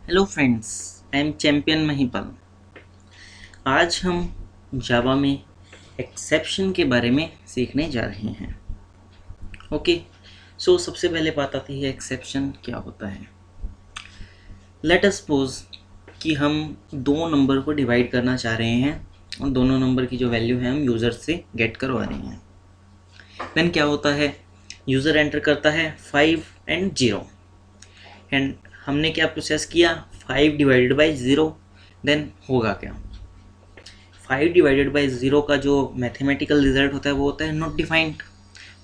Hello friends, I am champion Mahipal. आज हम जावा में एक्सेप्शन के बारे में सीखने जा रहे हैं। ओके, सो सबसे पहले बात आती है एक्सेप्शन क्या होता है। लेट अस सपोज कि हम दो नंबर को डिवाइड करना चाह रहे हैं और दोनों नंबर की जो वैल्यू है हम यूज़र से गेट करवा रहे हैं। देन क्या होता है, यूज़र एंटर करता है 5 एंड 0 एंड हमने क्या प्रोसेस किया, 5 डिवाइडेड बाई 0। देन होगा क्या, 5 डिवाइडेड बाई 0 का जो मैथमेटिकल रिजल्ट होता है वो होता है नॉट डिफाइंड।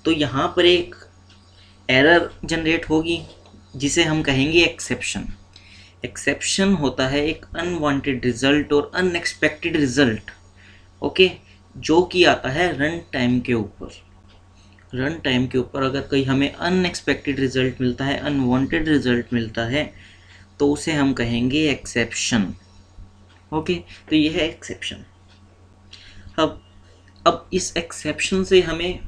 तो यहाँ पर एक एरर जनरेट होगी जिसे हम कहेंगे एक्सेप्शन। एक्सेप्शन होता है एक अनवांटेड रिजल्ट और अनएक्सपेक्टेड रिजल्ट, ओके, जो कि आता है रन टाइम के ऊपर। रन टाइम के ऊपर अगर कोई हमें अनएक्सपेक्टेड रिजल्ट मिलता है, अनवांटेड रिजल्ट मिलता है, तो उसे हम कहेंगे एक्सेप्शन। ओके, तो ये है एक्सेप्शन। अब इस एक्सेप्शन से हमें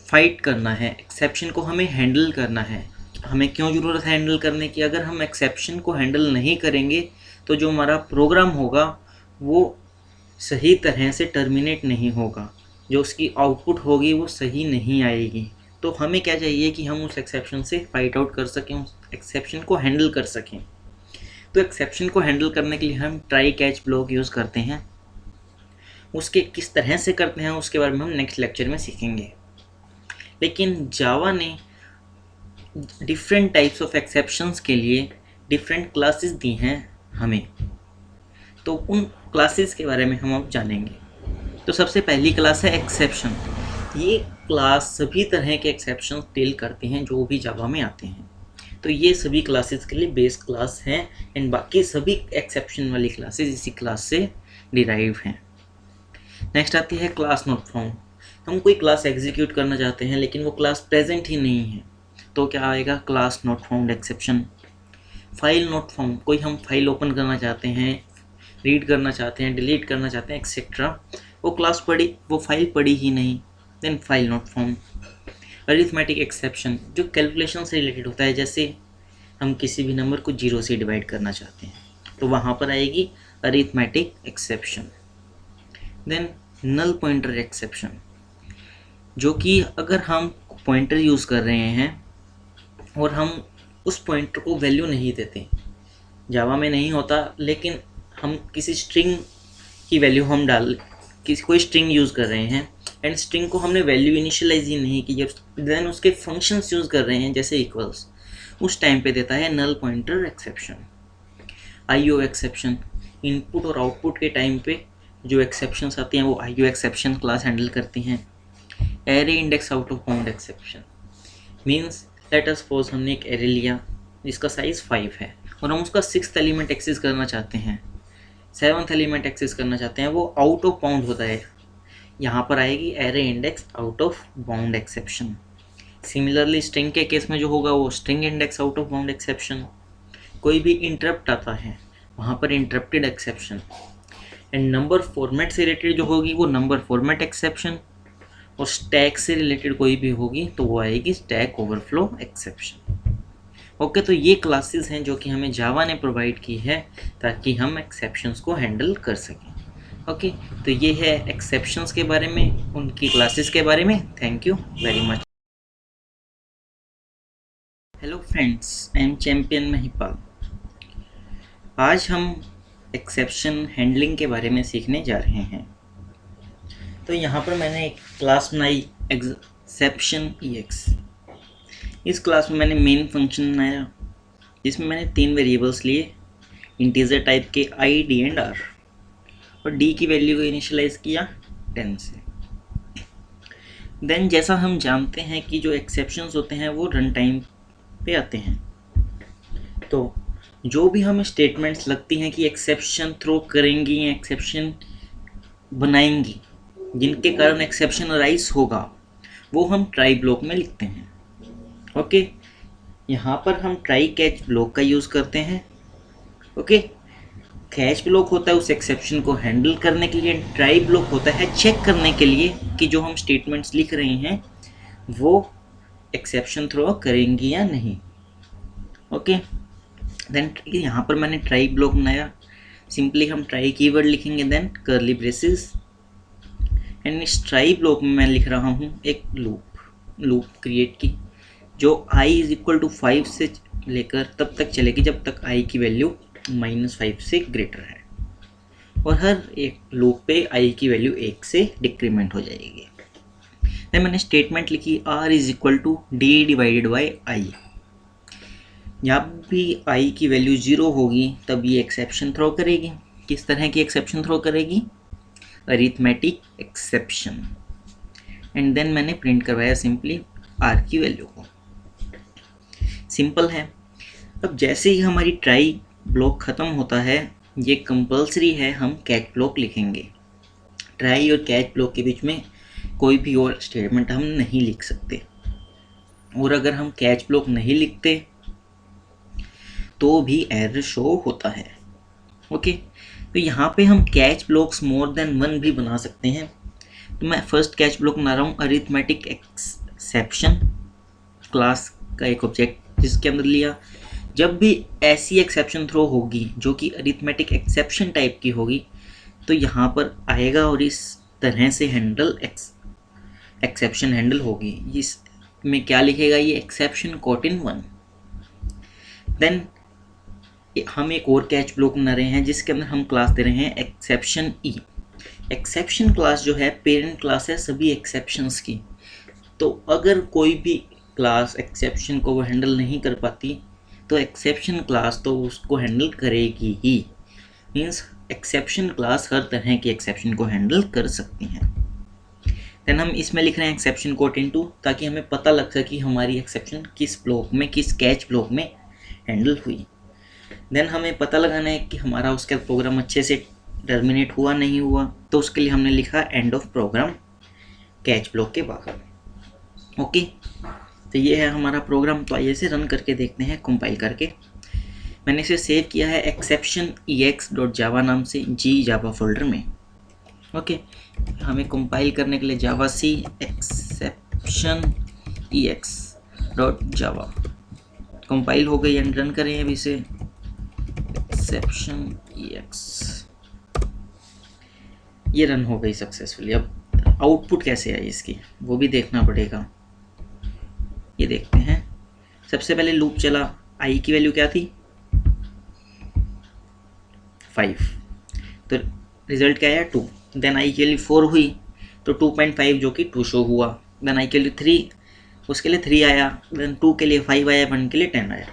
फाइट करना है, एक्सेप्शन को हमें हैंडल करना है। हमें क्यों ज़रूरत है हैंडल करने की? अगर हम एक्सेप्शन को हैंडल नहीं करेंगे तो जो हमारा प्रोग्राम होगा वो सही तरह से टर्मिनेट नहीं होगा, जो उसकी आउटपुट होगी वो सही नहीं आएगी। तो हमें क्या चाहिए कि हम उस एक्सेप्शन से फाइट आउट कर सकें, उस एक्सेप्शन को हैंडल कर सकें। तो एक्सेप्शन को हैंडल करने के लिए हम ट्राई कैच ब्लॉक यूज़ करते हैं। उसके किस तरह से करते हैं उसके बारे में हम नेक्स्ट लेक्चर में सीखेंगे। लेकिन जावा ने डिफरेंट टाइप्स ऑफ एक्सेप्शंस के लिए डिफरेंट क्लासेस दी हैं हमें, तो उन क्लासेस के बारे में हम अब जानेंगे। तो सबसे पहली क्लास है एक्सेप्शन। ये क्लास सभी तरह के एक्सेप्शन डील करते हैं जो भी जावा में आते हैं। तो ये सभी क्लासेस के लिए बेस क्लास हैं एंड बाकी सभी एक्सेप्शन वाली क्लासेस इसी क्लास से डिराइव हैं। नेक्स्ट आती है क्लास नॉट फाउंड। हम कोई क्लास एग्जीक्यूट करना चाहते हैं लेकिन वो क्लास प्रेजेंट ही नहीं है, तो क्या आएगा, class not found exception. File not found, कोई हम फाइल ओपन करना चाहते हैं, रीड करना चाहते हैं, डिलीट करना चाहते हैं एक्सेट्रा, वो फाइल पड़ी ही नहीं, then file not found. Arithmetic exception, जो कैलकुलेशन से रिलेटेड होता है, जैसे हम किसी भी नंबर को 0 से डिवाइड करना चाहते हैं तो वहाँ पर आएगी arithmetic exception. Then null pointer exception, जो कि अगर हम पॉइंटर यूज़ कर रहे हैं और हम उस पॉइंटर को वैल्यू नहीं देते, जावा में नहीं होता, लेकिन हम किसी स्ट्रिंग की वैल्यू हम कोई स्ट्रिंग यूज़ कर रहे हैं एंड स्ट्रिंग को हमने वैल्यू इनिशियलाइज ही नहीं की, देन उसके फंक्शंस यूज़ कर रहे हैं जैसे इक्वल्स, उस टाइम पे देता है null pointer exception. IO exception, input और आउटपुट के टाइम पे जो एक्सेप्शंस आती हैं वो आईओ एक्सेप्शन क्लास हैंडल करती हैं। Array index out of bound exception means let us suppose हमने एक एरे लिया जिसका साइज़ 5 है और हम उसका 6th एलिमेंट एक्सेस करना चाहते हैं, 7th एलिमेंट एक्सेस करना चाहते हैं, वो आउट ऑफ बाउंड होता है, यहाँ पर आएगी array index out of bound exception. Similarly string के केस में जो होगा वो string index out of bound exception. कोई भी इंटरप्ट आता है वहाँ पर interrupted exception. And number format से रिलेटेड जो होगी वो नंबर फॉर्मेट एक्सेप्शन, और स्टैक से रिलेटेड कोई भी होगी तो वो आएगी स्टैक ओवरफ्लो एक्सेप्शन। ओके, तो ये क्लासेस हैं जो कि हमें जावा ने प्रोवाइड की है ताकि हम एक्सेप्शंस को हैंडल कर सकें। ओके, तो ये है एक्सेप्शंस के बारे में, उनकी क्लासेस के बारे में। Thank you very much. Hello friends, I am champion Mahipal. आज हम एक्सेप्शन हैंडलिंग के बारे में सीखने जा रहे हैं। तो यहाँ पर मैंने एक क्लास बनाई एक्सेप्शन EX। इस क्लास में मैंने मेन फंक्शन बनाया जिसमें मैंने 3 वेरिएबल्स लिए, इंटीजर टाइप के I, D एंड R, और D की वैल्यू को इनिशियलाइज किया 10 से। देन जैसा हम जानते हैं कि जो एक्सेप्शंस होते हैं वो रन टाइम पे आते हैं, तो जो भी हमें स्टेटमेंट्स लगती हैं कि एक्सेप्शन थ्रो करेंगी या एक्सेप्शन बनाएंगी, जिनके कारण एक्सेप्शन अराइज होगा, वो हम ट्राई ब्लॉक में लिखते हैं। ओके, यहाँ पर हम ट्राई कैच ब्लॉक का यूज़ करते हैं। ओके, कैच ब्लॉक होता है उस एक्सेप्शन को हैंडल करने के लिए, ट्राई ब्लॉक होता है चेक करने के लिए कि जो हम स्टेटमेंट्स लिख रहे हैं वो एक्सेप्शन थ्रो करेंगी या नहीं। ओके, देन यहाँ पर मैंने ट्राई ब्लॉक बनाया, सिंपली हम ट्राई कीवर्ड लिखेंगे, देन कर्ली ब्रेसेस, एंड इस ट्राई ब्लॉक में मैं लिख रहा हूँ एक लूप क्रिएट की, जो i इज इक्वल टू 5 से लेकर तब तक चलेगी जब तक i की वैल्यू -5 से ग्रेटर है, और हर एक लूप पे i की वैल्यू 1 से डिक्रीमेंट हो जाएगी। देन मैंने स्टेटमेंट लिखी r is equal to d divided by i। जब भी i की वैल्यू 0 होगी तब ये एक्सेप्शन थ्रो करेगी। किस तरह की एक्सेप्शन थ्रो करेगी? Arithmetic exception. एंड देन मैंने प्रिंट करवाया सिंपली r की वैल्यू को। सिंपल है। अब जैसे ही हमारी ट्राई ब्लॉक ख़त्म होता है, ये कंपलसरी है हम कैच ब्लॉक लिखेंगे। ट्राई और कैच ब्लॉक के बीच में कोई भी और स्टेटमेंट हम नहीं लिख सकते, और अगर हम कैच ब्लॉक नहीं लिखते तो भी एरर शो होता है। ओके, तो यहाँ पे हम कैच ब्लॉक्स मोर देन 1 भी बना सकते हैं। तो मैं फर्स्ट कैच ब्लॉक बना रहा हूँ अरिथमेटिक एक्सेप्शन, क्लास का एक ऑब्जेक्ट जिसके अंदर लिया। जब भी ऐसी एक्सेप्शन थ्रो होगी जो कि अरिथमेटिक एक्सेप्शन टाइप की होगी, तो यहाँ पर आएगा और इस तरह से एक्सेप्शन हैंडल होगी। इसमें क्या लिखेगा? ये एक्सेप्शन कॉट इन 1। देन हम एक और कैच ब्लॉक बना रहे हैं जिसके अंदर हम क्लास दे रहे हैं एक्सेप्शन ई। एक्सेप्शन क्लास जो है पेरेंट क्लास है सभी एक्सेप्शंस की। तो अगर कोई भी क्लास एक्सेप्शन को वो हैंडल नहीं कर पाती तो एक्सेप्शन क्लास तो उसको हैंडल करेगी ही। मीन्स एक्सेप्शन क्लास हर तरह की एक्सेप्शन को हैंडल कर सकती हैं। देन हम इसमें लिख रहे हैं एक्सेप्शन कोट इनटू, ताकि हमें पता लग सके हमारी एक्सेप्शन किस ब्लॉक में, किस कैच ब्लॉक में हैंडल हुई। देन हमें पता लगाना है कि हमारा उसका प्रोग्राम अच्छे से टर्मिनेट हुआ नहीं हुआ, तो उसके लिए हमने लिखा end of program catch block के बाहर। ओके, तो ये है हमारा प्रोग्राम। तो आइए इसे रन करके देखते हैं कंपाइल करके। मैंने इसे सेव किया है exceptionex.java नाम से जी जावा फोल्डर में। ओके, हमें कंपाइल करने के लिए जावा सी exceptionex.java कंपाइल हो गई एंड रन करें अभी इसे exceptionex। ये रन हो गई सक्सेसफुली। अब आउटपुट कैसे आई इसकी वो भी देखना पड़ेगा। ये देखते हैं। सबसे पहले लूप चला, i की वैल्यू क्या थी? 5। तो रिजल्ट क्या आया? 2। देन i की वैल्यू 4 हुई तो 2.5 जो कि 2 शो हुआ। देन i की वैल्यू 3, उसके लिए 3 आया। देन 2 के लिए 5 आया, 1 के लिए 10 आया।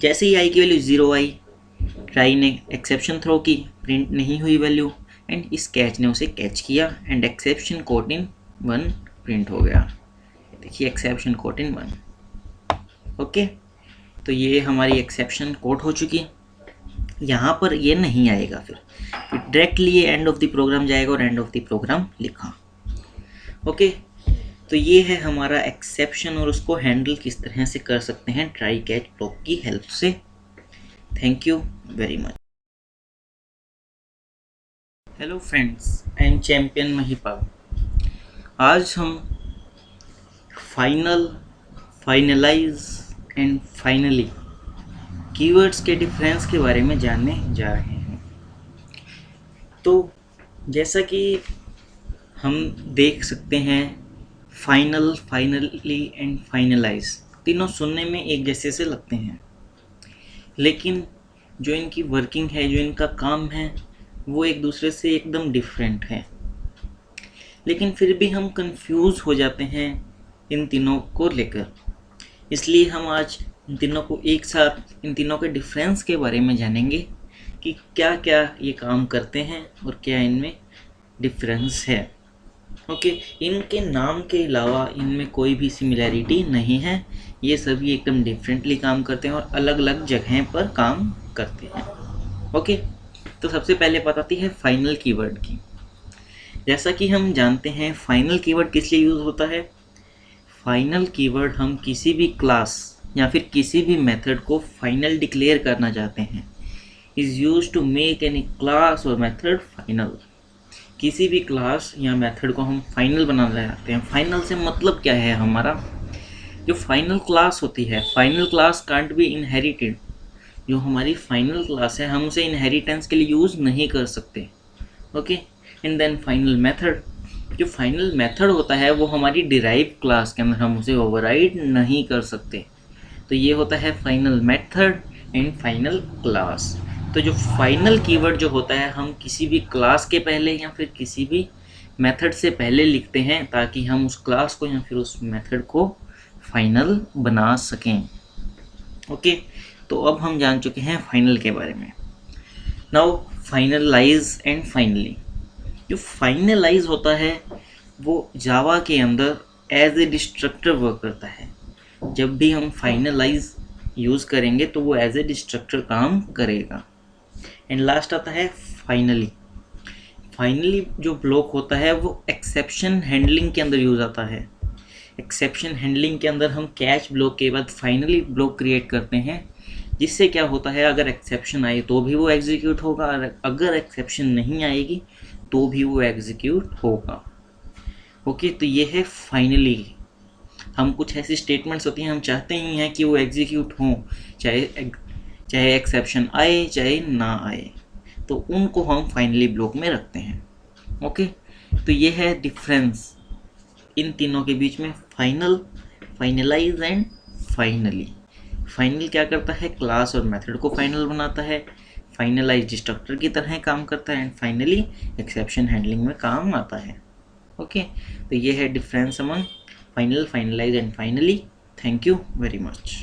जैसे ही i की वैल्यू 0 आई, ट्राई ने एक्सेप्शन थ्रो की, प्रिंट नहीं हुई वैल्यू, एंड इस कैच ने उसे कैच किया and exception caught in 1 print हो गया। देखिए एक्सेप्शन कोट इन 1। ओके, तो ये हमारी एक्सेप्शन कोट हो चुकी। यहाँ पर ये नहीं आएगा, फिर डायरेक्टली ये एंड ऑफ द प्रोग्राम जाएगा और एंड ऑफ द प्रोग्राम लिखा। ओके, तो ये है हमारा एक्सेप्शन और उसको हैंडल किस तरह से कर सकते हैं ट्राई कैच ब्लॉक की हेल्प से। Thank you very much. Hello friends, I am champion Mahipal. आज हम फाइनलाइज एंड फाइनली कीवर्ड्स के डिफरेंस के बारे में जानने जा रहे हैं। तो जैसा कि हम देख सकते हैं, फाइनल, फाइनली एंड फाइनलाइज तीनों सुनने में एक जैसे से लगते हैं, लेकिन जो इनकी वर्किंग है, जो इनका काम है, वो एक दूसरे से एकदम डिफरेंट है। लेकिन फिर भी हम कंफ्यूज हो जाते हैं इन तीनों को लेकर। इसलिए हम आज इन तीनों को एक साथ, इन तीनों के डिफरेंस के बारे में जानेंगे कि क्या क्या ये काम करते हैं और क्या इनमें डिफरेंस है। ओके, इनके नाम के अलावा इनमें कोई भी सिमिलैरिटी नहीं है। ये सभी एकदम डिफरेंटली काम करते हैं और अलग अलग जगह पर काम करते हैं। ओके, तो सबसे पहले बात आती है फाइनल कीवर्ड की। जैसा कि हम जानते हैं फाइनल कीवर्ड किस लिए यूज़ होता है? फाइनल कीवर्ड हम किसी भी क्लास या फिर किसी भी मेथड को फाइनल डिक्लेयर करना चाहते हैं। Is use to make any class और मेथड फाइनल। किसी भी क्लास या मेथड को हम फाइनल बनाना चाहते हैं। फाइनल से मतलब क्या है हमारा? जो फाइनल क्लास होती है, final class can't be inherited. जो हमारी फाइनल क्लास है हम उसे इनहेरिटेंस के लिए यूज़ नहीं कर सकते। Okay, and then final method. जो फाइनल मेथड होता है वो हमारी डिराइव क्लास के अंदर हम उसे ओवरराइड नहीं कर सकते। तो ये होता है final method and final class. तो जो फाइनल कीवर्ड जो होता है हम किसी भी क्लास के पहले या फिर किसी भी मेथड से पहले लिखते हैं ताकि हम उस क्लास को या फिर उस मेथड को फाइनल बना सकें। ओके, तो अब हम जान चुके हैं फाइनल के बारे में। Now finalize and finally. जो फाइनलाइज होता है वो जावा के अंदर एज ए डिस्ट्रक्टर वर्क करता है। जब भी हम फाइनलाइज यूज़ करेंगे तो वो एज ए डिस्ट्रक्टर काम करेगा। एंड लास्ट आता है फाइनली। फाइनली जो ब्लॉक होता है वो एक्सेप्शन हैंडलिंग के अंदर यूज़ आता है। एक्सेप्शन हैंडलिंग के अंदर हम कैच ब्लॉक के बाद फाइनली ब्लॉक क्रिएट करते हैं, जिससे क्या होता है अगर एक्सेप्शन आए तो भी वो एग्जीक्यूट होगा और अगर एक्सेप्शन नहीं आएगी तो भी वो एग्जीक्यूट होगा। ओके, तो ये है फाइनली। हम कुछ ऐसी स्टेटमेंट्स होती हैं हम चाहते ही हैं कि वो एग्जीक्यूट हों, चाहे एक्सेप्शन आए चाहे ना आए, तो उनको हम फाइनली ब्लॉक में रखते हैं। ओके, तो ये है डिफरेंस इन तीनों के बीच में, final, finalize and finally. Final क्या करता है, क्लास और मेथड को फाइनल बनाता है। फाइनलाइज डिस्ट्रक्टर की तरह काम करता है एंड फाइनली एक्सेप्शन हैंडलिंग में काम आता है। ओके, तो ये है difference among final, finalize and finally. Thank you very much.